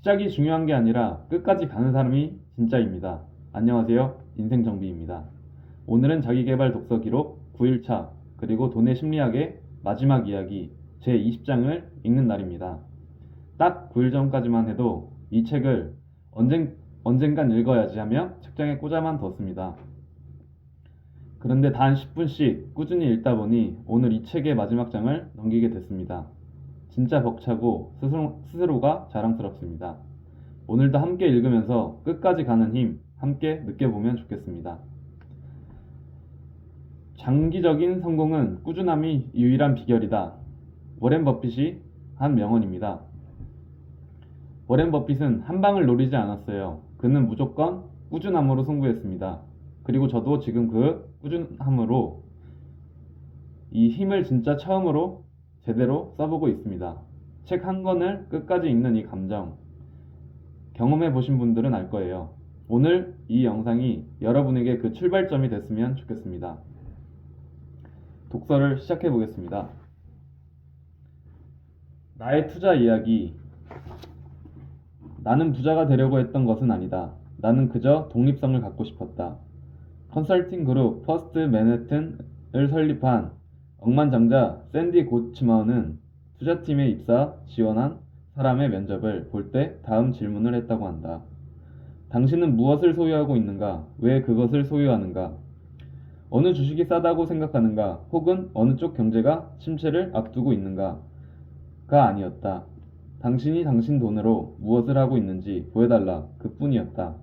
시작이 중요한 게 아니라 끝까지 가는 사람이 진짜입니다. 안녕하세요. 인생정비입니다. 오늘은 자기계발 독서 기록 9일차 그리고 돈의 심리학의 마지막 이야기 제 20장을 읽는 날입니다. 딱 9일 전까지만 해도 이 책을 언젠간 읽어야지 하며 책장에 꽂아만 뒀습니다. 그런데 단 10분씩 꾸준히 읽다 보니 오늘 이 책의 마지막 장을 넘기게 됐습니다. 진짜 벅차고 스스로가 자랑스럽습니다. 오늘도 함께 읽으면서 끝까지 가는 힘 함께 느껴보면 좋겠습니다. 장기적인 성공은 꾸준함이 유일한 비결이다. 워렌 버핏이 한 명언입니다. 워렌 버핏은 한 방을 노리지 않았어요. 그는 무조건 꾸준함으로 승부했습니다. 그리고 저도 지금 그 꾸준함으로 이 힘을 진짜 처음으로 제대로 써보고 있습니다. 책 한 권을 끝까지 읽는 이 감정 경험해 보신 분들은 알 거예요. 오늘 이 영상이 여러분에게 그 출발점이 됐으면 좋겠습니다. 독서를 시작해 보겠습니다. 나의 투자 이야기. 나는 부자가 되려고 했던 것은 아니다. 나는 그저 독립성을 갖고 싶었다. 컨설팅 그룹 퍼스트 맨해튼을 설립한 억만장자 샌디 고츠먼은 투자팀에 입사 지원한 사람의 면접을 볼 때 다음 질문을 했다고 한다. 당신은 무엇을 소유하고 있는가? 왜 그것을 소유하는가? 어느 주식이 싸다고 생각하는가? 혹은 어느 쪽 경제가 침체를 앞두고 있는가? 가 아니었다. 당신이 당신 돈으로 무엇을 하고 있는지 보여달라. 그뿐이었다.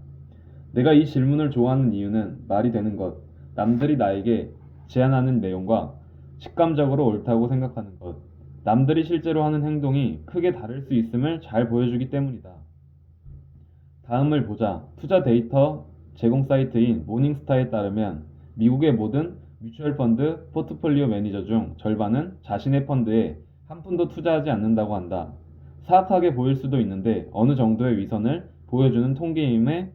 내가 이 질문을 좋아하는 이유는 말이 되는 것, 남들이 나에게 제안하는 내용과 직감적으로 옳다고 생각하는 것, 남들이 실제로 하는 행동이 크게 다를 수 있음을 잘 보여주기 때문이다. 다음을 보자. 투자 데이터 제공 사이트인 모닝스타에 따르면 미국의 모든 뮤추얼 펀드 포트폴리오 매니저 중 절반은 자신의 펀드에 한 푼도 투자하지 않는다고 한다. 사악하게 보일 수도 있는데 어느 정도의 위선을 보여주는 통계임에는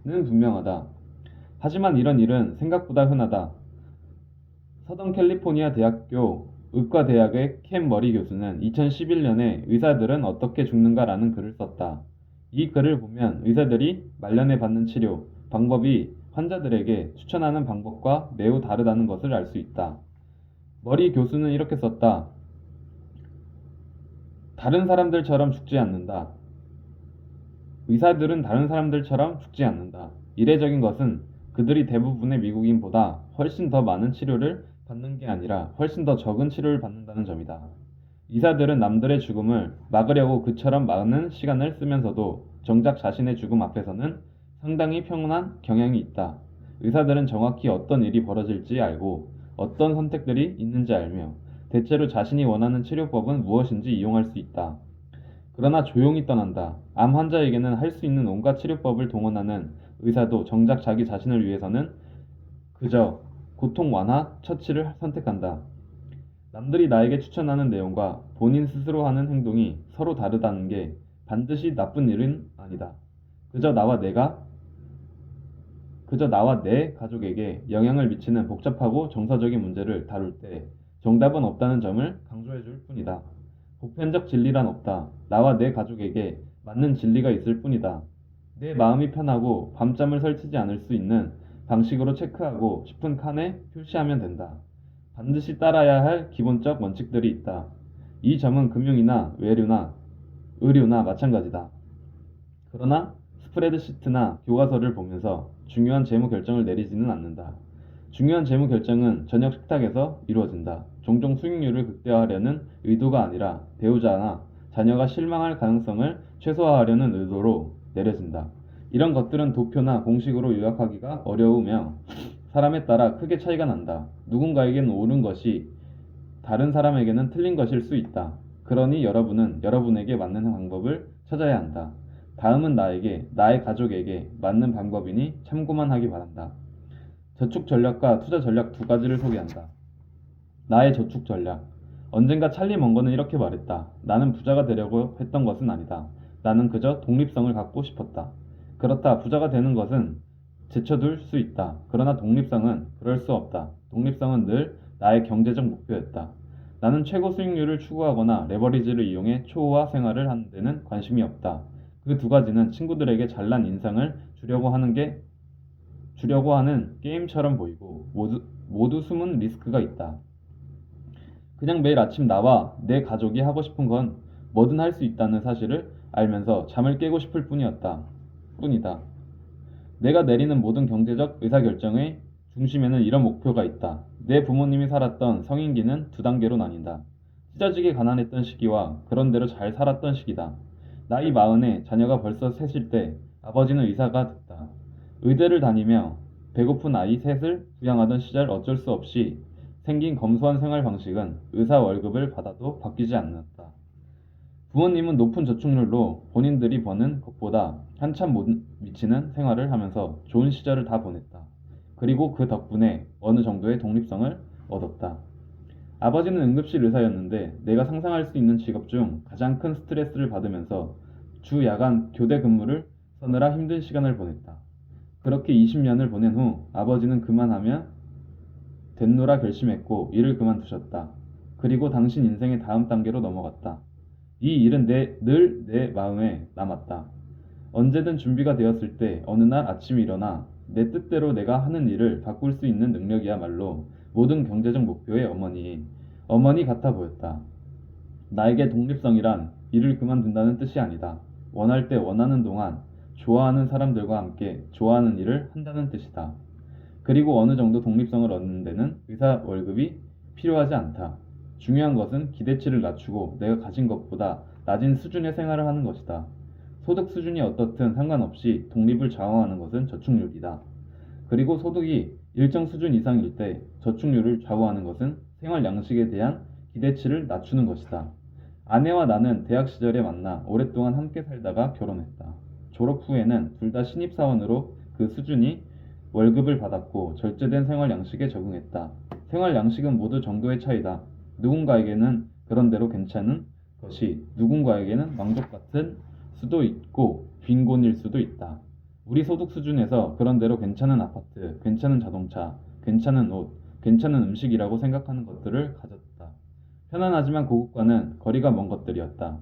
분명하다. 하지만 이런 일은 생각보다 흔하다. 서던 캘리포니아 대학교 의과대학의 캠 머리 교수는 2011년에 의사들은 어떻게 죽는가라는 글을 썼다. 이 글을 보면 의사들이 말년에 받는 치료 방법이 환자들에게 추천하는 방법과 매우 다르다는 것을 알 수 있다. 머리 교수는 이렇게 썼다. 다른 사람들처럼 죽지 않는다. 의사들은 다른 사람들처럼 죽지 않는다. 이례적인 것은 그들이 대부분의 미국인보다 훨씬 더 많은 치료를 받는 게 아니라 훨씬 더 적은 치료를 받는다는 점이다. 의사들은 남들의 죽음을 막으려고 그처럼 많은 시간을 쓰면서도 정작 자신의 죽음 앞에서는 상당히 평온한 경향이 있다. 의사들은 정확히 어떤 일이 벌어질지 알고 어떤 선택들이 있는지 알며 대체로 자신이 원하는 치료법은 무엇인지 이용할 수 있다. 그러나 조용히 떠난다. 암 환자에게는 할 수 있는 온갖 치료법을 동원하는 의사도 정작 자기 자신을 위해서는 그저 고통 완화 처치를 선택한다. 남들이 나에게 추천하는 내용과 본인 스스로 하는 행동이 서로 다르다는 게 반드시 나쁜 일은 아니다. 그저 나와 내 가족에게 영향을 미치는 복잡하고 정서적인 문제를 다룰 때 정답은 없다는 점을 강조해 줄 뿐이다. 보편적 진리란 없다. 나와 내 가족에게 맞는 진리가 있을 뿐이다. 내 마음이 편하고 밤잠을 설치지 않을 수 있는 방식으로 체크하고 싶은 칸에 표시하면 된다. 반드시 따라야 할 기본적 원칙들이 있다. 이 점은 금융이나 외료나 의료나 마찬가지다. 그러나 스프레드시트나 교과서를 보면서 중요한 재무 결정을 내리지는 않는다. 중요한 재무 결정은 저녁 식탁에서 이루어진다. 종종 수익률을 극대화하려는 의도가 아니라 배우자나 자녀가 실망할 가능성을 최소화하려는 의도로 내려진다. 이런 것들은 도표나 공식으로 요약하기가 어려우며 사람에 따라 크게 차이가 난다. 누군가에게는 옳은 것이 다른 사람에게는 틀린 것일 수 있다. 그러니 여러분은 여러분에게 맞는 방법을 찾아야 한다. 다음은 나에게, 나의 가족에게 맞는 방법이니 참고만 하기 바란다. 저축 전략과 투자 전략 두 가지를 소개한다. 나의 저축 전략. 언젠가 찰리 먼거는 이렇게 말했다. 나는 부자가 되려고 했던 것은 아니다. 나는 그저 독립성을 갖고 싶었다. 그렇다. 부자가 되는 것은 제쳐둘 수 있다. 그러나 독립성은 그럴 수 없다. 독립성은 늘 나의 경제적 목표였다. 나는 최고 수익률을 추구하거나 레버리지를 이용해 초호화 생활을 하는 데는 관심이 없다. 그 두 가지는 친구들에게 잘난 인상을 주려고 하는 게임처럼 보이고 모두 숨은 리스크가 있다. 그냥 매일 아침 나와 내 가족이 하고 싶은 건 뭐든 할 수 있다는 사실을 알면서 잠을 깨고 싶을 뿐이다. 내가 내리는 모든 경제적 의사결정의 중심에는 이런 목표가 있다. 내 부모님이 살았던 성인기는 두 단계로 나뉜다. 찢어지게 가난했던 시기와 그런대로 잘 살았던 시기다. 나이 40에 자녀가 벌써 셋일 때 아버지는 의사가 됐다. 의대를 다니며 배고픈 아이 셋을 부양하던 시절 어쩔 수 없이 생긴 검소한 생활 방식은 의사 월급을 받아도 바뀌지 않았다. 부모님은 높은 저축률로 본인들이 버는 것보다 한참 못 미치는 생활을 하면서 좋은 시절을 다 보냈다. 그리고 그 덕분에 어느 정도의 독립성을 얻었다. 아버지는 응급실 의사였는데 내가 상상할 수 있는 직업 중 가장 큰 스트레스를 받으면서 주 야간 교대 근무를 서느라 힘든 시간을 보냈다. 그렇게 20년을 보낸 후 아버지는 그만하면 됐노라 결심했고 일을 그만두셨다. 그리고 당신 인생의 다음 단계로 넘어갔다. 이 일은 늘 내 마음에 남았다. 언제든 준비가 되었을 때 어느 날 아침에 일어나 내 뜻대로 내가 하는 일을 바꿀 수 있는 능력이야말로 모든 경제적 목표의 어머니 같아 보였다. 나에게 독립성이란 일을 그만둔다는 뜻이 아니다. 원할 때 원하는 동안 좋아하는 사람들과 함께 좋아하는 일을 한다는 뜻이다. 그리고 어느 정도 독립성을 얻는 데는 의사 월급이 필요하지 않다. 중요한 것은 기대치를 낮추고 내가 가진 것보다 낮은 수준의 생활을 하는 것이다. 소득 수준이 어떻든 상관없이 독립을 좌우하는 것은 저축률이다. 그리고 소득이 일정 수준 이상일 때 저축률을 좌우하는 것은 생활 양식에 대한 기대치를 낮추는 것이다. 아내와 나는 대학 시절에 만나 오랫동안 함께 살다가 결혼했다. 졸업 후에는 둘 다 신입사원으로 그 수준이 월급을 받았고 절제된 생활 양식에 적응했다. 생활 양식은 모두 정도의 차이다. 누군가에게는 그런대로 괜찮은 것이 누군가에게는 왕족 같은 수도 있고 빈곤일 수도 있다. 우리 소득 수준에서 그런대로 괜찮은 아파트, 괜찮은 자동차, 괜찮은 옷, 괜찮은 음식이라고 생각하는 것들을 가졌다. 편안하지만 고급과는 거리가 먼 것들이었다.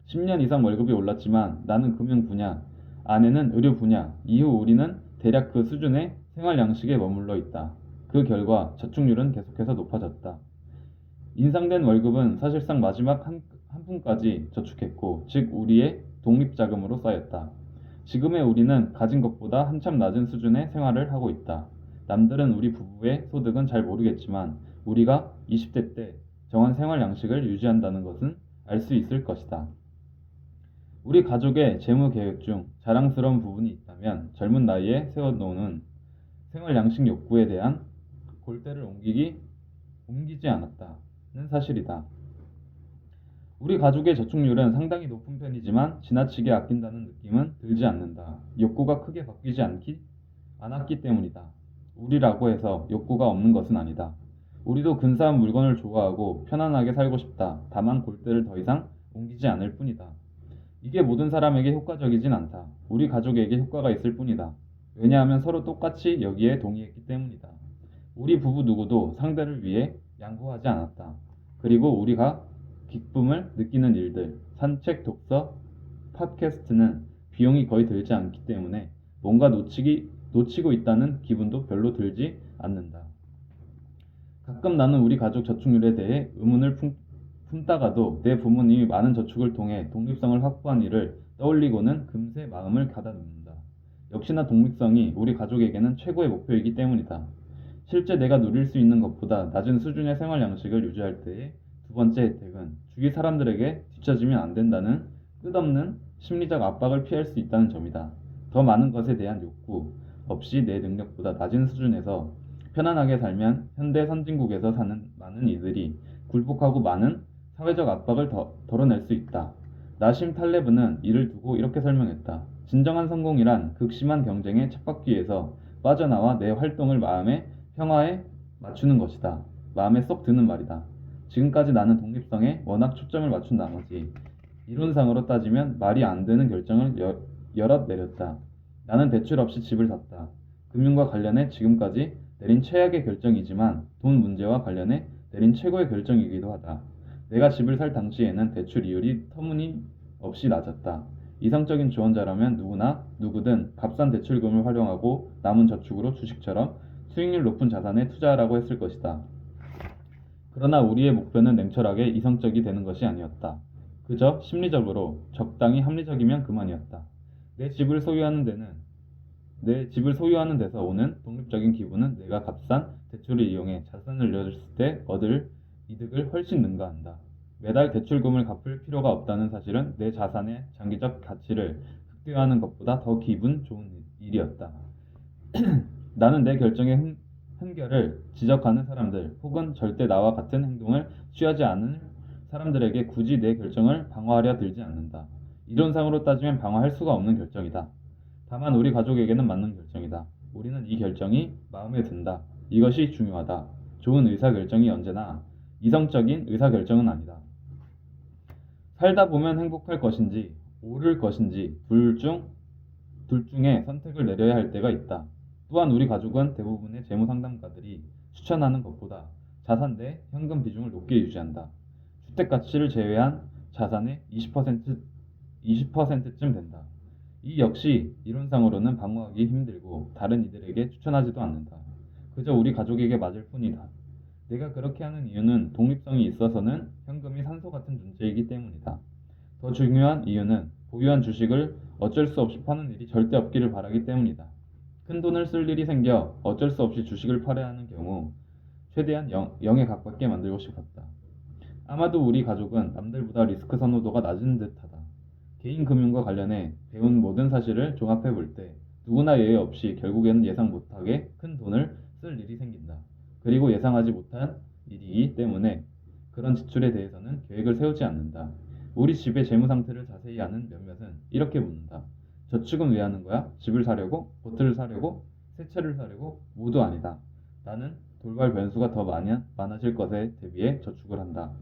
10년 이상 월급이 올랐지만 나는 금융 분야, 아내는 의료 분야, 이후 우리는 대략 그 수준의 생활 양식에 머물러 있다. 그 결과 저축률은 계속해서 높아졌다. 인상된 월급은 사실상 마지막 한 푼까지 저축했고, 즉 우리의 독립자금으로 쌓였다. 지금의 우리는 가진 것보다 한참 낮은 수준의 생활을 하고 있다. 남들은 우리 부부의 소득은 잘 모르겠지만 우리가 20대 때 정한 생활 양식을 유지한다는 것은 알 수 있을 것이다. 우리 가족의 재무 계획 중 자랑스러운 부분이 있다면 젊은 나이에 세워놓은 생활 양식 욕구에 대한 골대를 옮기지 않았다는 사실이다. 우리 가족의 저축률은 상당히 높은 편이지만 지나치게 아낀다는 느낌은 들지 않는다. 욕구가 크게 바뀌지 않았기 때문이다. 우리라고 해서 욕구가 없는 것은 아니다. 우리도 근사한 물건을 좋아하고 편안하게 살고 싶다. 다만 골대를 더 이상 옮기지 않을 뿐이다. 이게 모든 사람에게 효과적이진 않다. 우리 가족에게 효과가 있을 뿐이다. 왜냐하면 서로 똑같이 여기에 동의했기 때문이다. 우리 부부 누구도 상대를 위해 양보하지 않았다. 그리고 우리가 기쁨을 느끼는 일들, 산책, 독서, 팟캐스트는 비용이 거의 들지 않기 때문에 뭔가 놓치고 있다는 기분도 별로 들지 않는다. 가끔 나는 우리 가족 저축률에 대해 의문을 품다가도 내 부모님이 많은 저축을 통해 독립성을 확보한 일을 떠올리고는 금세 마음을 가다듬는다. 역시나 독립성이 우리 가족에게는 최고의 목표이기 때문이다. 실제 내가 누릴 수 있는 것보다 낮은 수준의 생활 양식을 유지할 때의 두 번째 혜택은 주위 사람들에게 뒤처지면 안 된다는 끝없는 심리적 압박을 피할 수 있다는 점이다. 더 많은 것에 대한 욕구 없이 내 능력보다 낮은 수준에서 편안하게 살면 현대 선진국에서 사는 많은 이들이 굴복하고 많은 사회적 압박을 덜어낼 수 있다. 나심 탈레브는 이를 두고 이렇게 설명했다. 진정한 성공이란 극심한 경쟁의 쳇바퀴에서 빠져나와 내 활동을 마음의 평화에 맞추는 것이다. 마음에 쏙 드는 말이다. 지금까지 나는 독립성에 워낙 초점을 맞춘 나머지 이론상으로 따지면 말이 안 되는 결정을 여럿 내렸다. 나는 대출 없이 집을 샀다. 금융과 관련해 지금까지 내린 최악의 결정이지만 돈 문제와 관련해 내린 최고의 결정이기도 하다. 내가 집을 살 당시에는 대출 이율이 터무니없이 낮았다. 이성적인 지원자라면 누구든 값싼 대출금을 활용하고 남은 저축으로 주식처럼 수익률 높은 자산에 투자하라고 했을 것이다. 그러나 우리의 목표는 냉철하게 이성적이 되는 것이 아니었다. 그저 심리적으로 적당히 합리적이면 그만이었다. 내 집을 소유하는 데서 오는 독립적인 기분은 내가 값싼 대출을 이용해 자산을 늘렸을 때 얻을 이득을 훨씬 능가한다. 매달 대출금을 갚을 필요가 없다는 사실은 내 자산의 장기적 가치를 극대화하는 것보다 더 기분 좋은 일이었다. 나는 내 결정의 한결을 지적하는 사람들 혹은 절대 나와 같은 행동을 취하지 않은 사람들에게 굳이 내 결정을 방어하려 들지 않는다. 이론상으로 따지면 방어할 수가 없는 결정이다. 다만 우리 가족에게는 맞는 결정이다. 우리는 이 결정이 마음에 든다. 이것이 중요하다. 좋은 의사결정이 언제나 이성적인 의사결정은 아니다. 살다 보면 행복할 것인지 옳을 것인지 둘 중에 선택을 내려야 할 때가 있다. 또한 우리 가족은 대부분의 재무상담가들이 추천하는 것보다 자산 대 현금 비중을 높게 유지한다. 주택 가치를 제외한 자산의 20%쯤 된다. 이 역시 이론상으로는 방어하기 힘들고 다른 이들에게 추천하지도 않는다. 그저 우리 가족에게 맞을 뿐이다. 내가 그렇게 하는 이유는 독립성이 있어서는 현금이 산소 같은 존재이기 때문이다. 더 중요한 이유는 보유한 주식을 어쩔 수 없이 파는 일이 절대 없기를 바라기 때문이다. 큰 돈을 쓸 일이 생겨 어쩔 수 없이 주식을 팔아야 하는 경우 최대한 0에 가깝게 만들고 싶었다. 아마도 우리 가족은 남들보다 리스크 선호도가 낮은 듯하다. 개인 금융과 관련해 배운 모든 사실을 종합해 볼 때 누구나 예외 없이 결국에는 예상 못하게 큰 돈을 쓸 일이 생긴다. 그리고 예상하지 못한 일이기 때문에 그런 지출에 대해서는 계획을 세우지 않는다. 우리 집의 재무 상태를 자세히 아는 몇몇은 이렇게 묻는다. 저축은 왜 하는 거야? 집을 사려고? 보트를 사려고? 새 차를 사려고? 모두 아니다. 나는 돌발 변수가 더 많아질 것에 대비해 저축을 한다.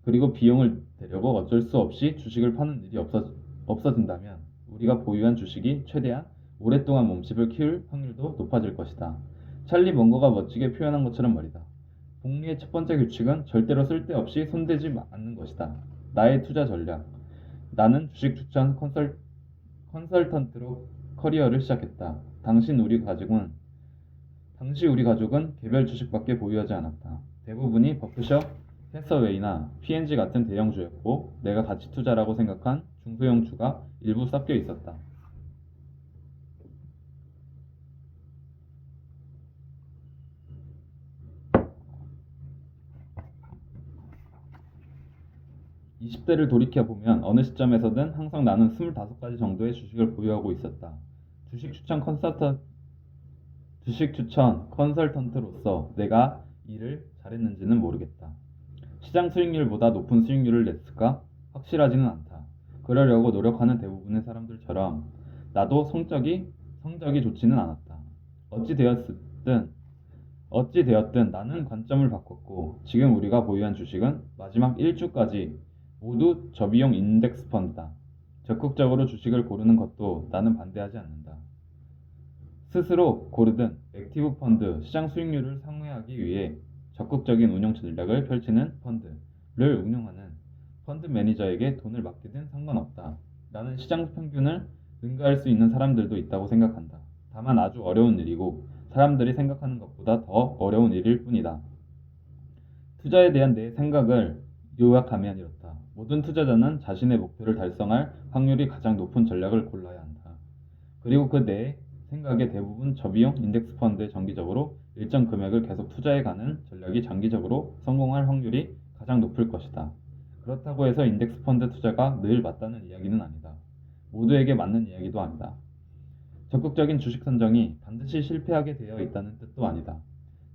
그리고 비용을 대려고 어쩔 수 없이 주식을 파는 일이 없어진다면 우리가 보유한 주식이 최대한 오랫동안 몸집을 키울 확률도 높아질 것이다. 찰리 먼거가 멋지게 표현한 것처럼 말이다. 복리의 첫 번째 규칙은 절대로 쓸데없이 손대지 않는 것이다. 나의 투자 전략. 나는 주식 추천 컨설턴트로 커리어를 시작했다. 당시 우리 가족은 개별 주식밖에 보유하지 않았다. 대부분이 버크셔 해서웨이나 P&G 같은 대형주였고 내가 가치 투자라고 생각한 중소형 주가 일부 섞여 있었다. 20대를 돌이켜보면 어느 시점에서든 항상 나는 25가지 정도의 주식을 보유하고 있었다. 주식 추천 컨설턴트로서 내가 일을 잘했는지는 모르겠다. 시장 수익률보다 높은 수익률을 냈을까? 확실하지는 않다. 그러려고 노력하는 대부분의 사람들처럼 나도 성적이 좋지는 않았다. 어찌 되었든 나는 관점을 바꿨고 지금 우리가 보유한 주식은 마지막 1주까지 모두 저비용 인덱스 펀드다. 적극적으로 주식을 고르는 것도 나는 반대하지 않는다. 스스로 고르든 액티브 펀드 시장 수익률을 상회하기 위해 적극적인 운용 전략을 펼치는 펀드를 운영하는 펀드 매니저에게 돈을 맡기든 상관없다. 나는 시장 평균을 능가할 수 있는 사람들도 있다고 생각한다. 다만 아주 어려운 일이고 사람들이 생각하는 것보다 더 어려운 일일 뿐이다. 투자에 대한 내 생각을 요약하면 이렇다. 모든 투자자는 자신의 목표를 달성할 확률이 가장 높은 전략을 골라야 한다. 그리고 그 내 생각의 대부분 저비용 인덱스 펀드에 정기적으로 일정 금액을 계속 투자해가는 전략이 장기적으로 성공할 확률이 가장 높을 것이다. 그렇다고 해서 인덱스 펀드 투자가 늘 맞다는 이야기는 아니다. 모두에게 맞는 이야기도 아니다. 적극적인 주식 선정이 반드시 실패하게 되어 있다는 뜻도 아니다.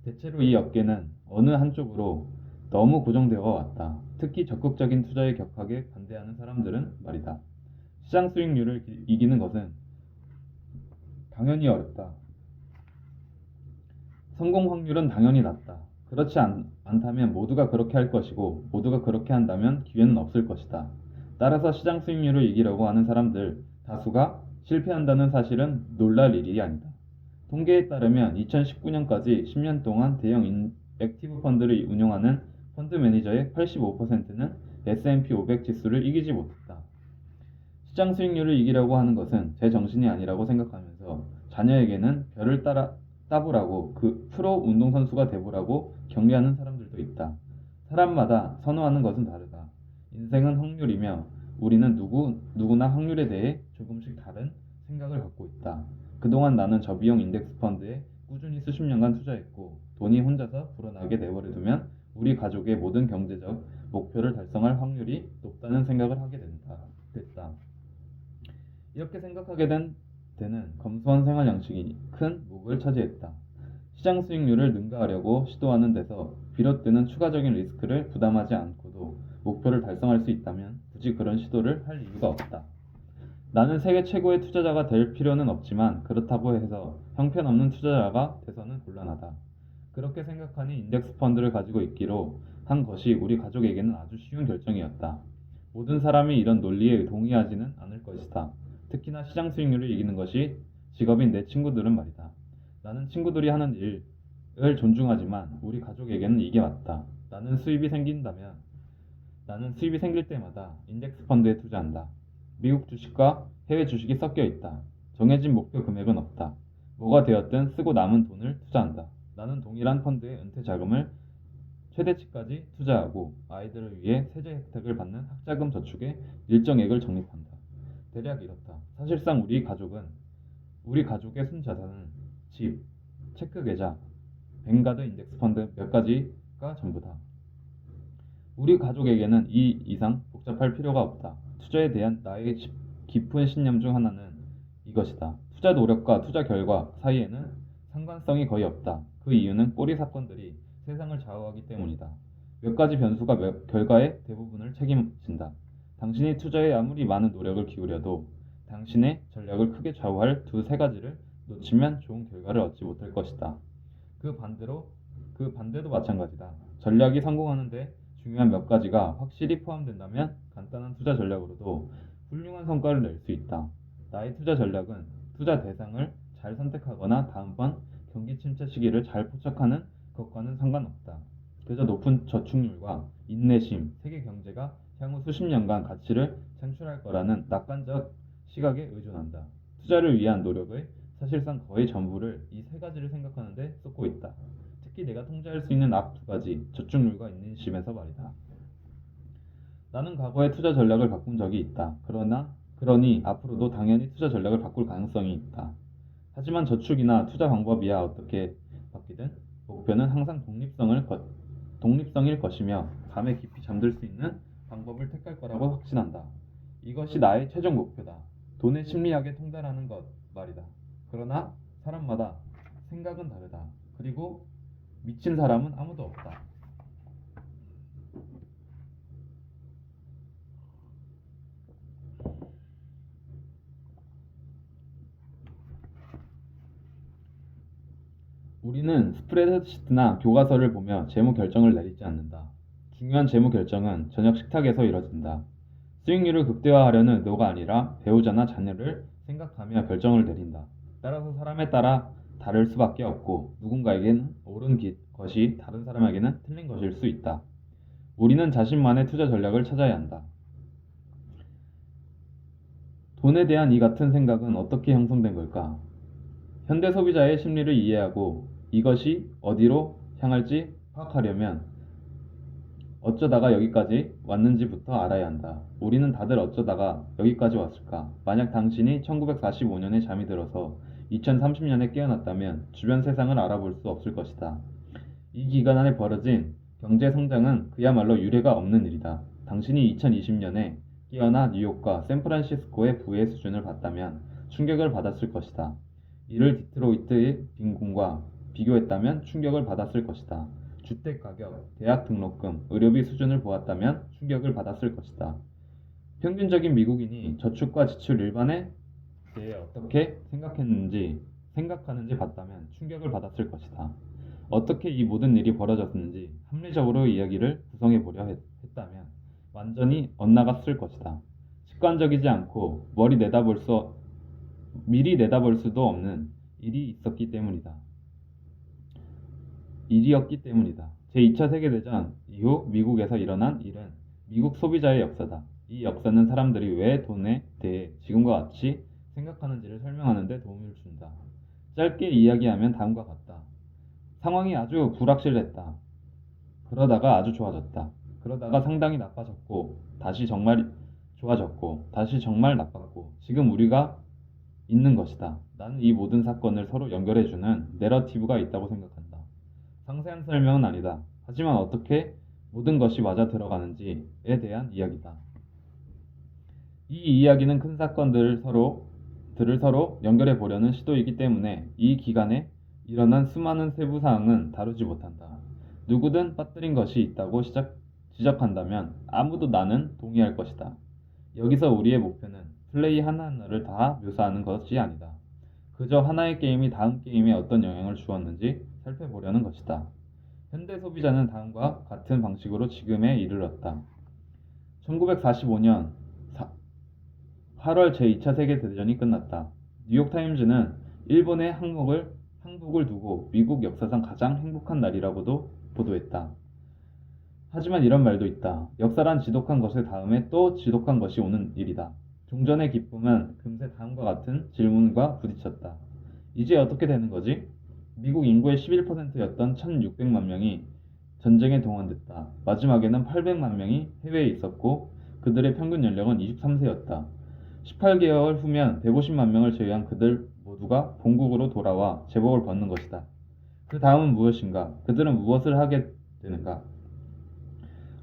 대체로 이 업계는 어느 한쪽으로 너무 고정되어 왔다. 특히 적극적인 투자에 격하게 반대하는 사람들은 말이다. 시장 수익률을 이기는 것은 당연히 어렵다. 성공 확률은 당연히 낮다. 그렇지 않다면 모두가 그렇게 할 것이고 모두가 그렇게 한다면 기회는 없을 것이다. 따라서 시장 수익률을 이기려고 하는 사람들 다수가 실패한다는 사실은 놀랄 일이 아니다. 통계에 따르면 2019년까지 10년 동안 대형 액티브 펀드를 운용하는 펀드 매니저의 85%는 S&P 500 지수를 이기지 못했다. 시장 수익률을 이기려고 하는 것은 제 정신이 아니라고 생각하면서 자녀에게는 별을 따보라고 프로 운동선수가 돼보라고 격려하는 사람들도 있다. 사람마다 선호하는 것은 다르다. 인생은 확률이며 우리는 누구나 확률에 대해 조금씩 다른 생각을 갖고 있다. 그동안 나는 저비용 인덱스 펀드에 꾸준히 수십 년간 투자했고 돈이 혼자서 불어나게 내버려두면 우리 가족의 모든 경제적 목표를 달성할 확률이 높다는 생각을 하게 됐다. 이렇게 생각하게 된 때는 검소한 생활 양식이 큰 몫을 차지했다. 시장 수익률을 능가하려고 시도하는 데서 비롯되는 추가적인 리스크를 부담하지 않고도 목표를 달성할 수 있다면 굳이 그런 시도를 할 이유가 없다. 나는 세계 최고의 투자자가 될 필요는 없지만 그렇다고 해서 형편없는 투자자가 돼서는 곤란하다. 그렇게 생각하니 인덱스 펀드를 가지고 있기로 한 것이 우리 가족에게는 아주 쉬운 결정이었다. 모든 사람이 이런 논리에 동의하지는 않을 것이다. 특히나 시장 수익률을 이기는 것이 직업인 내 친구들은 말이다. 나는 친구들이 하는 일을 존중하지만 우리 가족에게는 이게 맞다. 나는 수입이 생길 때마다 인덱스 펀드에 투자한다. 미국 주식과 해외 주식이 섞여 있다. 정해진 목표 금액은 없다. 뭐가 되었든 쓰고 남은 돈을 투자한다. 나는 동일한 펀드에 은퇴 자금을 최대치까지 투자하고 아이들을 위해 세제 혜택을 받는 학자금 저축에 일정액을 적립한다. 대략 이렇다. 사실상 우리 가족의 순자산은 집, 체크 계좌, 뱅가드 인덱스 펀드 몇 가지가 전부다. 우리 가족에게는 이 이상 복잡할 필요가 없다. 투자에 대한 나의 깊은 신념 중 하나는 이것이다. 투자 노력과 투자 결과 사이에는 상관성이 거의 없다. 그 이유는 꼬리 사건들이 세상을 좌우하기 때문이다. 몇 가지 변수가 결과의 대부분을 책임진다. 당신이 투자에 아무리 많은 노력을 기울여도 당신의 전략을 크게 좌우할 두세 가지를 놓치면 좋은 결과를 얻지 못할 것이다. 그 반대도 마찬가지다. 전략이 성공하는데 중요한 몇 가지가 확실히 포함된다면 간단한 투자 전략으로도 훌륭한 성과를 낼 수 있다. 나의 투자 전략은 투자 대상을 잘 선택하거나 다음번 경기 침체 시기를 잘 포착하는 것과는 상관없다. 그저 높은 저축률과 인내심, 세계 경제가 향후 수십 년간 가치를 창출할 거라는 낙관적 시각에 의존한다. 투자를 위한 노력의 사실상 거의 전부를 이 세 가지를 생각하는데 쏟고 있다. 특히 내가 통제할 수 있는 앞 두 가지, 저축률과 인내심에서 말이다. 나는 과거에 투자 전략을 바꾼 적이 있다. 그러니 앞으로도 당연히 투자 전략을 바꿀 가능성이 있다. 하지만 저축이나 투자 방법이야 어떻게 바뀌든 목표는 항상 독립성일 것이며 밤에 깊이 잠들 수 있는 방법을 택할 거라고 확신한다. 이것이 나의 최종 목표다. 돈의 심리학에 통달하는 것 말이다. 그러나 사람마다 생각은 다르다. 그리고 미친 사람은 아무도 없다. 우리는 스프레드시트나 교과서를 보며 재무 결정을 내리지 않는다. 중요한 재무 결정은 저녁 식탁에서 이뤄진다. 수익률을 극대화하려는 의도가 아니라 배우자나 자녀를 생각하며 결정을 내린다. 따라서 사람에 따라 다를 수밖에 없고 누군가에게는 옳은 것이 다른 사람에게는 틀린 것일 수 있다. 우리는 자신만의 투자 전략을 찾아야 한다. 돈에 대한 이 같은 생각은 어떻게 형성된 걸까? 현대 소비자의 심리를 이해하고 이것이 어디로 향할지 파악하려면 어쩌다가 여기까지 왔는지부터 알아야 한다. 우리는 다들 어쩌다가 여기까지 왔을까? 만약 당신이 1945년에 잠이 들어서 2030년에 깨어났다면 주변 세상을 알아볼 수 없을 것이다. 이 기간 안에 벌어진 경제 성장은 그야말로 유례가 없는 일이다. 당신이 2020년에 깨어나 뉴욕과 샌프란시스코의 부의 수준을 봤다면 충격을 받았을 것이다. 이를 디트로이트의 빈곤과 비교했다면 충격을 받았을 것이다. 주택 가격, 대학 등록금, 의료비 수준을 보았다면 충격을 받았을 것이다. 평균적인 미국인이 저축과 지출 일반에 대해 어떻게 생각하는지 봤다면 충격을 받았을 것이다. 어떻게 이 모든 일이 벌어졌는지 합리적으로 이야기를 구성해 보려 했다면 완전히 엇나갔을 것이다. 직관적이지 않고 미리 내다볼 수도 없는 일이었기 때문이다. 제2차 세계대전 이후 미국에서 일어난 일은 미국 소비자의 역사다. 이 역사는 사람들이 왜 돈에 대해 지금과 같이 생각하는지를 설명하는 데 도움을 준다. 짧게 이야기하면 다음과 같다. 상황이 아주 불확실했다. 그러다가 아주 좋아졌다. 그러다가 상당히 나빠졌고, 다시 정말 좋아졌고, 다시 정말 나빴고, 지금 우리가 있는 것이다. 나는 이 모든 사건을 서로 연결해주는 내러티브가 있다고 생각한다. 상세한 설명은 아니다. 하지만 어떻게 모든 것이 맞아 들어가는지에 대한 이야기다. 이 이야기는 큰 사건들을 서로 연결해 보려는 시도이기 때문에 이 기간에 일어난 수많은 세부 사항은 다루지 못한다. 누구든 빠뜨린 것이 있다고 지적한다면 아무도 나는 동의할 것이다. 여기서 우리의 목표는 플레이 하나하나를 다 묘사하는 것이 아니다. 그저 하나의 게임이 다음 게임에 어떤 영향을 주었는지 살펴보려는 것이다. 현대 소비자는 다음과 같은 방식으로 지금에 이르렀다. 1945년 8월 제2차 세계대전이 끝났다. 뉴욕타임즈는 일본의 항복을 두고 미국 역사상 가장 행복한 날이라고도 보도했다. 하지만 이런 말도 있다. 역사란 지독한 것의 다음에 또 지독한 것이 오는 일이다. 종전의 기쁨은 금세 다음과 같은 질문과 부딪혔다. 이제 어떻게 되는 거지? 미국 인구의 11%였던 1600만 명이 전쟁에 동원됐다. 마지막에는 800만 명이 해외에 있었고 그들의 평균 연령은 23세였다. 18개월 후면 150만 명을 제외한 그들 모두가 본국으로 돌아와 제복을 벗는 것이다. 그 다음은 무엇인가? 그들은 무엇을 하게 되는가?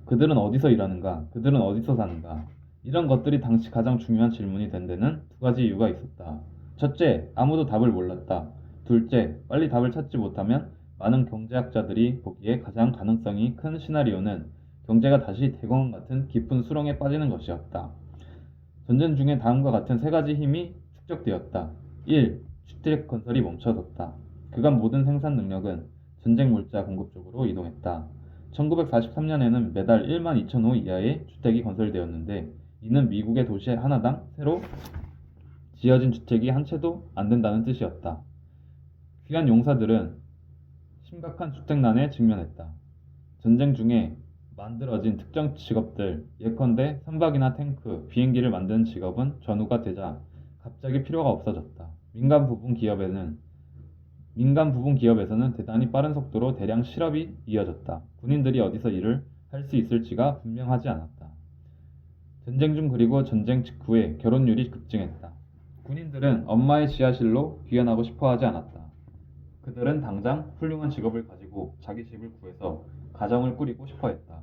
그들은 어디서 일하는가? 그들은 어디서 사는가? 이런 것들이 당시 가장 중요한 질문이 된 데는 두 가지 이유가 있었다. 첫째, 아무도 답을 몰랐다. 둘째, 빨리 답을 찾지 못하면 많은 경제학자들이 보기에 가장 가능성이 큰 시나리오는 경제가 다시 대공황 같은 깊은 수렁에 빠지는 것이었다. 전쟁 중에 다음과 같은 세 가지 힘이 축적되었다. 1. 주택 건설이 멈춰섰다. 그간 모든 생산 능력은 전쟁 물자 공급 쪽으로 이동했다. 1943년에는 매달 1만 2천 호 이하의 주택이 건설되었는데 이는 미국의 도시 하나당 새로 지어진 주택이 한 채도 안 된다는 뜻이었다. 귀한 용사들은 심각한 주택난에 직면했다. 전쟁 중에 만들어진 특정 직업들, 예컨대 선박이나 탱크, 비행기를 만드는 직업은 전후가 되자 갑자기 필요가 없어졌다. 민간 부분 기업에서는 대단히 빠른 속도로 대량 실업이 이어졌다. 군인들이 어디서 일을 할 수 있을지가 분명하지 않았다. 전쟁 중 그리고 전쟁 직후에 결혼율이 급증했다. 군인들은 엄마의 지하실로 귀환하고 싶어 하지 않았다. 그들은 당장 훌륭한 직업을 가지고 자기 집을 구해서 가정을 꾸리고 싶어 했다.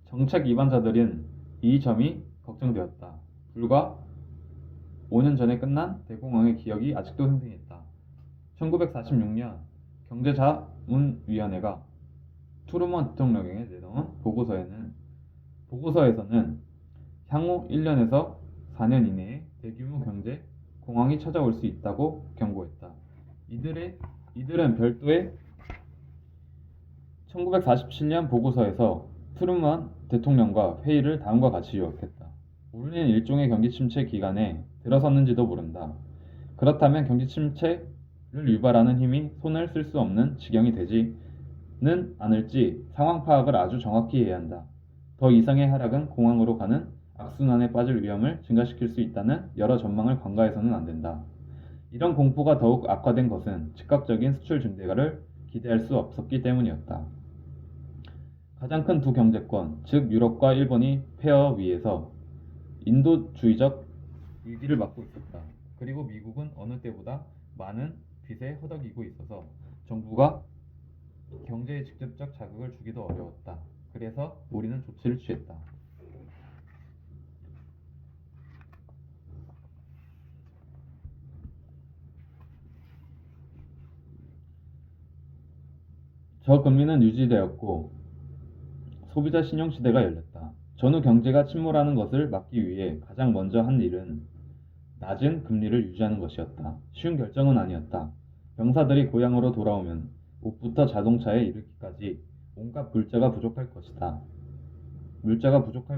정책 위반자들은 이 점이 걱정되었다. 불과 5년 전에 끝난 대공황의 기억이 아직도 생생했다. 1946년 경제자문위원회가 트루먼 대통령에게 내놓은 보고서에서는 향후 1년에서 4년 이내에 대규모 경제 공황이 찾아올 수 있다고 경고했다. 이들은 별도의 1947년 보고서에서 트루먼 대통령과 회의를 다음과 같이 요약했다. 우리는 일종의 경기 침체 기간에 들어섰는지도 모른다. 그렇다면 경기 침체를 유발하는 힘이 손을 쓸 수 없는 지경이 되지는 않을지 상황 파악을 아주 정확히 해야 한다. 더 이상의 하락은 공황으로 가는 악순환에 빠질 위험을 증가시킬 수 있다는 여러 전망을 관가해서는 안 된다. 이런 공포가 더욱 악화된 것은 즉각적인 수출 증대를 기대할 수 없었기 때문이었다. 가장 큰 두 경제권, 즉 유럽과 일본이 폐허 위에서 인도주의적 위기를 맞고 있었다. 그리고 미국은 어느 때보다 많은 빚에 허덕이고 있어서 정부가 경제에 직접적 자극을 주기도 어려웠다. 그래서 우리는 조치를 취했다. 저금리는 유지되었고 소비자 신용 시대가 열렸다. 전후 경제가 침몰하는 것을 막기 위해 가장 먼저 한 일은 낮은 금리를 유지하는 것이었다. 쉬운 결정은 아니었다. 병사들이 고향으로 돌아오면 옷부터 자동차에 이르기까지 온갖 물자가 부족할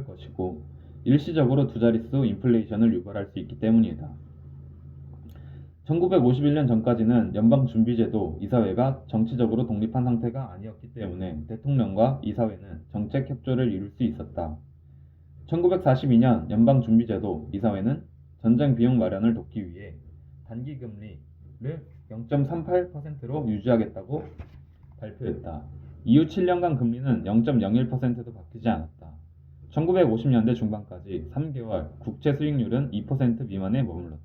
것이고 일시적으로 두 자릿수 인플레이션을 유발할 수 있기 때문이다. 1951년 전까지는 연방준비제도 이사회가 정치적으로 독립한 상태가 아니었기 때문에 대통령과 이사회는 정책 협조를 이룰 수 있었다. 1942년 연방준비제도 이사회는 전쟁 비용 마련을 돕기 위해 단기 금리를 0.38%로 유지하겠다고 발표했다. 이후 7년간 금리는 0.01%도 바뀌지 않았다. 1950년대 중반까지 3개월 국채 수익률은 2% 미만에 머물렀다.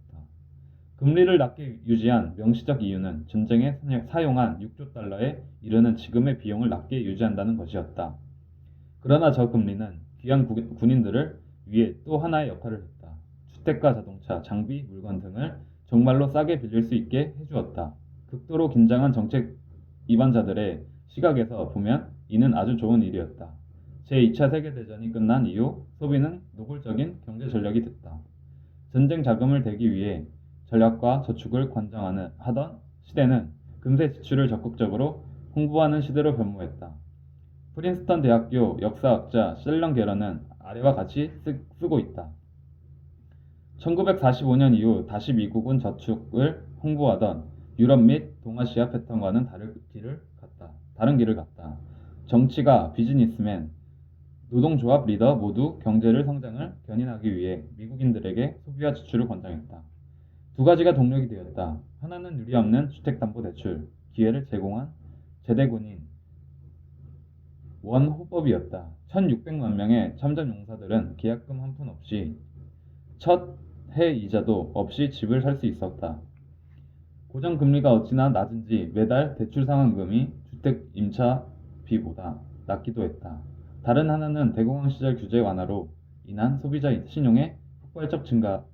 금리를 낮게 유지한 명시적 이유는 전쟁에 사용한 6조 달러에 이르는 지금의 비용을 낮게 유지한다는 것이었다. 그러나 저 금리는 귀한 군인들을 위해 또 하나의 역할을 했다. 주택과 자동차, 장비, 물건 등을 정말로 싸게 빌릴 수 있게 해주었다. 극도로 긴장한 정책 이반자들의 시각에서 보면 이는 아주 좋은 일이었다. 제2차 세계대전이 끝난 이후 소비는 노골적인 경제 전략이 됐다. 전쟁 자금을 대기 위해 전략과 저축을 하던 시대는 금세 지출을 적극적으로 홍보하는 시대로 변모했다. 프린스턴 대학교 역사학자 셀런 게러는 아래와 같이 쓰고 있다. 1945년 이후 다시 미국은 저축을 홍보하던 유럽 및 동아시아 패턴과는 다른 길을 갔다. 정치가, 비즈니스맨, 노동조합 리더 모두 경제를 성장을 견인하기 위해 미국인들에게 소비와 지출을 권장했다. 두 가지가 동력이 되었다. 하나는 유리없는 주택담보대출, 기회를 제공한 제대군인 원호법이었다. 1600만 명의 참전용사들은 계약금 한 푼 없이 첫 해 이자도 없이 집을 살 수 있었다. 고정금리가 어찌나 낮은지 매달 대출 상환금이 주택 임차비보다 낮기도 했다. 다른 하나는 대공황 시절 규제 완화로 인한 소비자 신용의 폭발적 증가였다.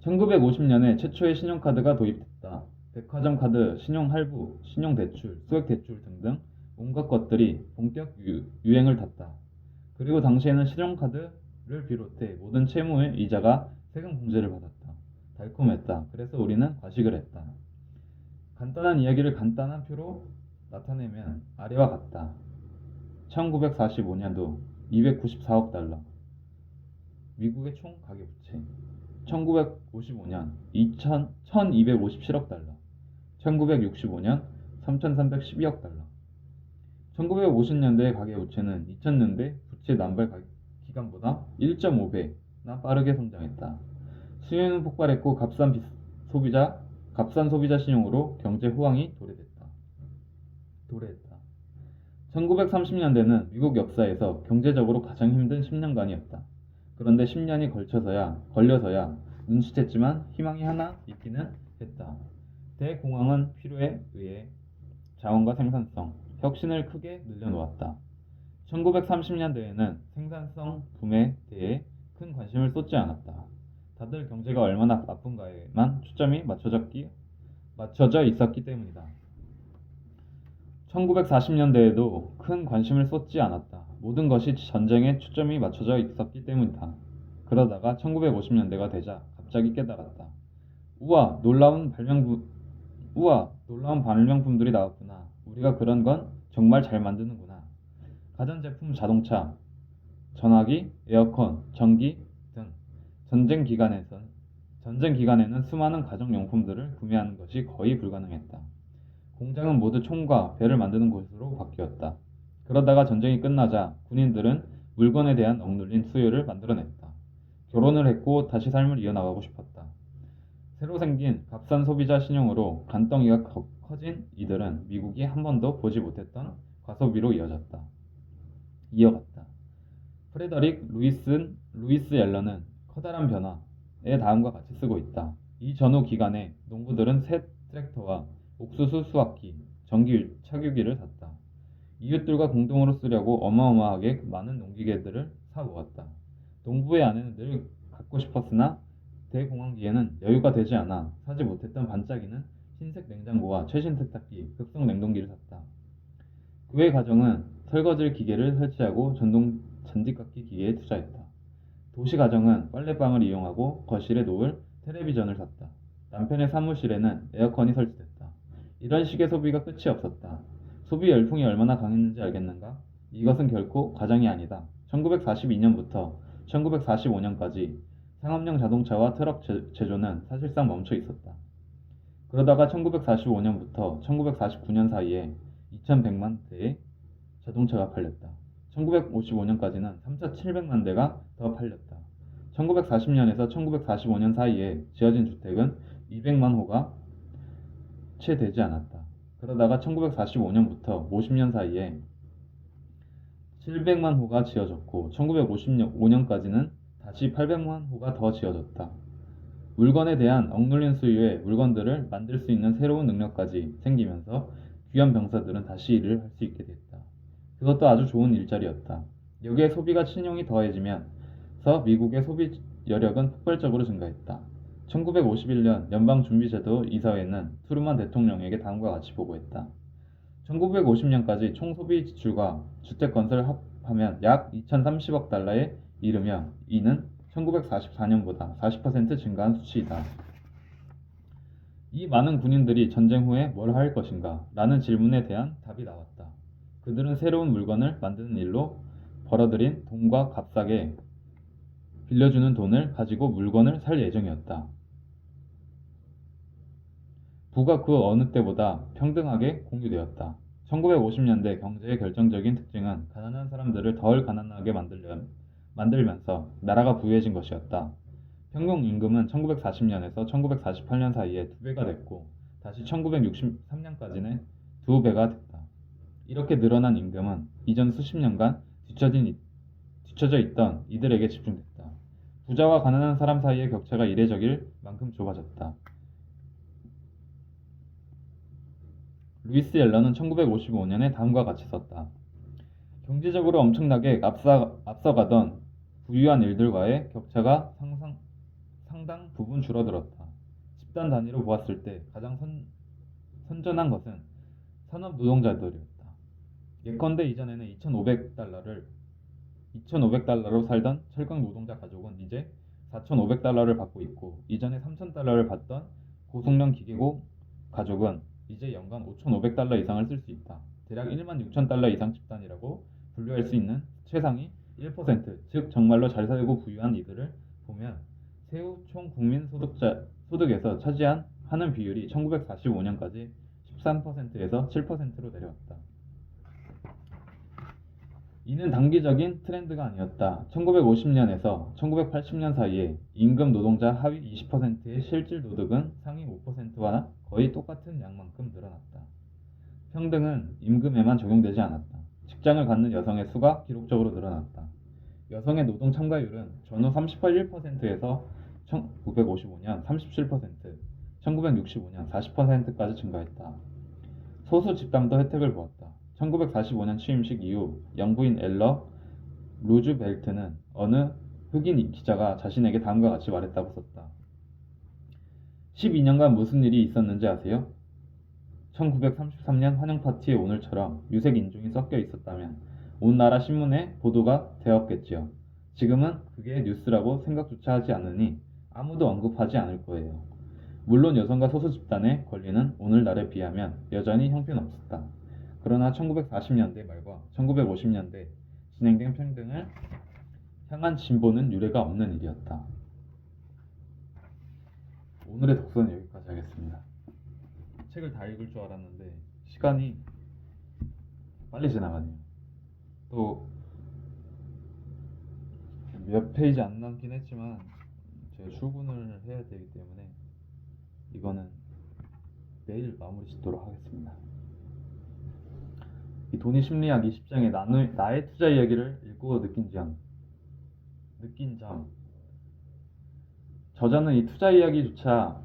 1950년에 최초의 신용카드가 도입됐다. 백화점 카드, 신용할부, 신용대출, 소액대출 등등 온갖 것들이 본격 유행을 탔다. 그리고 당시에는 신용카드를 비롯해 모든 채무의 이자가 세금 공제를 받았다. 달콤했다. 그래서 우리는 과식을 했다. 간단한 이야기를 간단한 표로 나타내면 아래와 같다. 1945년도 294억 달러 미국의 총 가계부채. 1955년 1257억 달러 1965년 3312억 달러 1950년대의 가계부채는 2000년대 부채 남발 기간보다 1.5배나 빠르게 성장했다. 수요는 폭발했고 값싼 소비자 신용으로 경제 호황이 도래했다. 1930년대는 미국 역사에서 경제적으로 가장 힘든 10년간이었다. 그런데 10년이 걸려서야 눈치챘지만 희망이 하나 있기는 했다. 대공황은 필요에 의해 자원과 생산성, 혁신을 크게 늘려놓았다. 1930년대에는 생산성 붐에 대해 큰 관심을 쏟지 않았다. 다들 경제가 얼마나 나쁜가에만 초점이 맞춰져 있었기 때문이다. 1940년대에도 큰 관심을 쏟지 않았다. 모든 것이 전쟁에 초점이 맞춰져 있었기 때문이다. 그러다가 1950년대가 되자 갑자기 깨달았다. 우와, 놀라운 발명품들이 나왔구나. 우리가 그런 건 정말 잘 만드는구나. 가전제품, 자동차, 전화기, 에어컨, 전기 등 전쟁 기간에는 수많은 가정용품들을 구매하는 것이 거의 불가능했다. 공장은 모두 총과 배를 만드는 곳으로 바뀌었다. 그러다가 전쟁이 끝나자 군인들은 물건에 대한 억눌린 수요를 만들어냈다. 결혼을 했고 다시 삶을 이어나가고 싶었다. 새로 생긴 값싼 소비자 신용으로 간덩이가 커진 이들은 미국이 한 번도 보지 못했던 과소비로 이어갔다. 프레더릭 루이스 앨런은 커다란 변화에 다음과 같이 쓰고 있다. 이 전후 기간에 농부들은 새 트랙터와 옥수수 수확기, 전기 차규기를 샀다. 이웃들과 공동으로 쓰려고 어마어마하게 많은 농기계들을 사 모았다. 농부의 아내는 늘 갖고 싶었으나 대공황기에는 여유가 되지 않아 사지 못했던 반짝이는 흰색 냉장고와 최신 세탁기, 급속 냉동기를 샀다. 그의 가정은 설거지 기계를 설치하고 전동 잔디깎기 기계에 투자했다. 도시 가정은 빨래방을 이용하고 거실에 놓을 텔레비전을 샀다. 남편의 사무실에는 에어컨이 설치됐다. 이런 식의 소비가 끝이 없었다. 소비 열풍이 얼마나 강했는지 알겠는가? 이것은 결코 과장이 아니다. 1942년부터 1945년까지 상업용 자동차와 트럭 제조는 사실상 멈춰 있었다. 그러다가 1945년부터 1949년 사이에 2100만 대의 자동차가 팔렸다. 1955년까지는 3,700만 대가 더 팔렸다. 1940년에서 1945년 사이에 지어진 주택은 200만 호가 채 되지 않았다. 그러다가 1945년부터 50년 사이에 700만 호가 지어졌고 1955년까지는 다시 800만 호가 더 지어졌다. 물건에 대한 억눌린 수요에 물건들을 만들 수 있는 새로운 능력까지 생기면서 귀한 병사들은 다시 일을 할 수 있게 됐다. 그것도 아주 좋은 일자리였다. 여기에 소비가 신용이 더해지면서 미국의 소비 여력은 폭발적으로 증가했다. 1951년 연방준비제도 이사회는 트루만 대통령에게 다음과 같이 보고했다. 1950년까지 총 소비 지출과 주택 건설을 합하면 약 2030억 달러에 이르며 이는 1944년보다 40% 증가한 수치이다. 이 많은 군인들이 전쟁 후에 뭘 할 것인가? 라는 질문에 대한 답이 나왔다. 그들은 새로운 물건을 만드는 일로 벌어들인 돈과 값싸게 빌려주는 돈을 가지고 물건을 살 예정이었다. 부가 그 어느 때보다 평등하게 공유되었다. 1950년대 경제의 결정적인 특징은 가난한 사람들을 덜 가난하게 만들면서 나라가 부유해진 것이었다. 평균 임금은 1940년에서 1948년 사이에 2배가 됐고 다시 1963년까지는 2배가 됐다. 이렇게 늘어난 임금은 이전 수십 년간 뒤처져 있던 이들에게 집중됐다. 부자와 가난한 사람 사이의 격차가 이례적일 만큼 좁아졌다. 루이스 옐런은 1955년에 다음과 같이 썼다. 경제적으로 엄청나게 앞서가던 부유한 일들과의 격차가 상당 부분 줄어들었다. 집단 단위로 보았을 때 가장 선전한 것은 산업 노동자들이었다. 예컨대 이전에는 2,500달러로 살던 철강 노동자 가족은 이제 4,500달러를 받고 있고 이전에 3,000달러를 받던 고성능 기계고 가족은 이제 연간 5,500달러 이상을 쓸 수 있다. 대략 16,000달러 이상 집단이라고 분류할 수 있는 최상위 1%, 즉 정말로 잘 살고 부유한 이들을 보면 세후 총 국민 소득에서 하는 비율이 1945년까지 13%에서 7%로 내려왔다. 이는 단기적인 트렌드가 아니었다. 1950년에서 1980년 사이에 임금 노동자 하위 20%의 실질 소득은 상위 5%와 거의 똑같은 양만큼 늘어났다. 평등은 임금에만 적용되지 않았다. 직장을 갖는 여성의 수가 기록적으로 늘어났다. 여성의 노동 참가율은 전후 38%에서 1955년 37%, 1965년 40%까지 증가했다. 소수 집단도 혜택을 보았다. 1945년 취임식 이후 영부인 엘러 루즈벨트는 어느 흑인 기자가 자신에게 다음과 같이 말했다고 썼다. 12년간 무슨 일이 있었는지 아세요? 1933년 환영파티의 오늘처럼 유색 인종이 섞여 있었다면 온 나라 신문에 보도가 되었겠지요. 지금은 그게 뉴스라고 생각조차 하지 않으니 아무도 언급하지 않을 거예요. 물론 여성과 소수 집단의 권리는 오늘날에 비하면 여전히 형편없었다. 그러나 1940년대 말과 1950년대 진행된 평등을 향한 진보는 유례가 없는 일이었다. 오늘의 독서는 여기까지 하겠습니다. 책을 다 읽을 줄 알았는데 시간이 빨리 지나가네요. 또 몇 페이지 안 남긴 했지만 제가 출근을 해야 되기 때문에 이거는 내일 마무리 짓도록 하겠습니다. 이 돈의 심리학 20장의 나의 투자 이야기를 읽고 느낀 점. 저자는 이 투자 이야기조차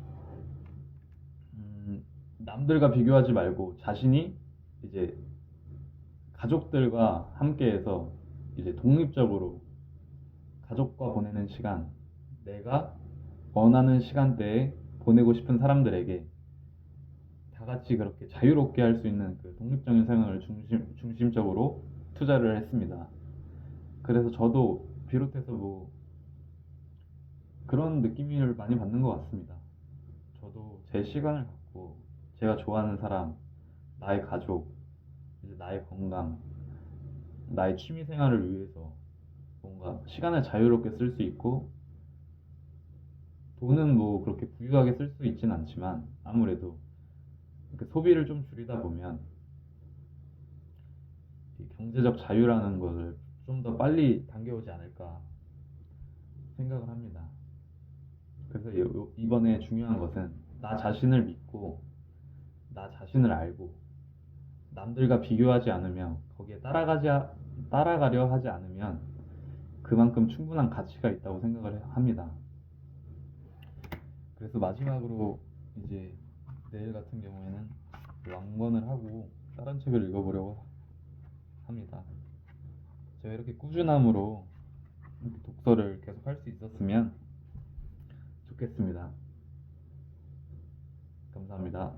남들과 비교하지 말고 자신이 이제 가족들과 함께해서 이제 독립적으로 가족과 보내는 시간, 내가 원하는 시간대에 보내고 싶은 사람들에게 다 같이 그렇게 자유롭게 할 수 있는 그 독립적인 생활을 중심적으로 투자를 했습니다. 그래서 저도 비롯해서 뭐 그런 느낌을 많이 받는 것 같습니다. 저도 제 시간을 갖고 제가 좋아하는 사람, 나의 가족, 이제 나의 건강, 나의 취미 생활을 위해서 뭔가 시간을 자유롭게 쓸 수 있고 돈은 뭐 그렇게 부유하게 쓸 수 있진 않지만 아무래도 소비를 좀 줄이다 보면 경제적 자유라는 것을 좀 더 빨리 당겨오지 않을까 생각을 합니다. 그래서 이번에 중요한 것은 나 자신을 믿고 나 자신을 알고 남들과 비교하지 않으며 거기에 따라가려 하지 않으면 그만큼 충분한 가치가 있다고 생각을 합니다. 그래서 마지막으로 이제 내일 같은 경우에는 왕권을 하고 다른 책을 읽어보려고 합니다. 제가 이렇게 꾸준함으로 이렇게 독서를 계속 할 수 있었으면 좋겠습니다. 감사합니다.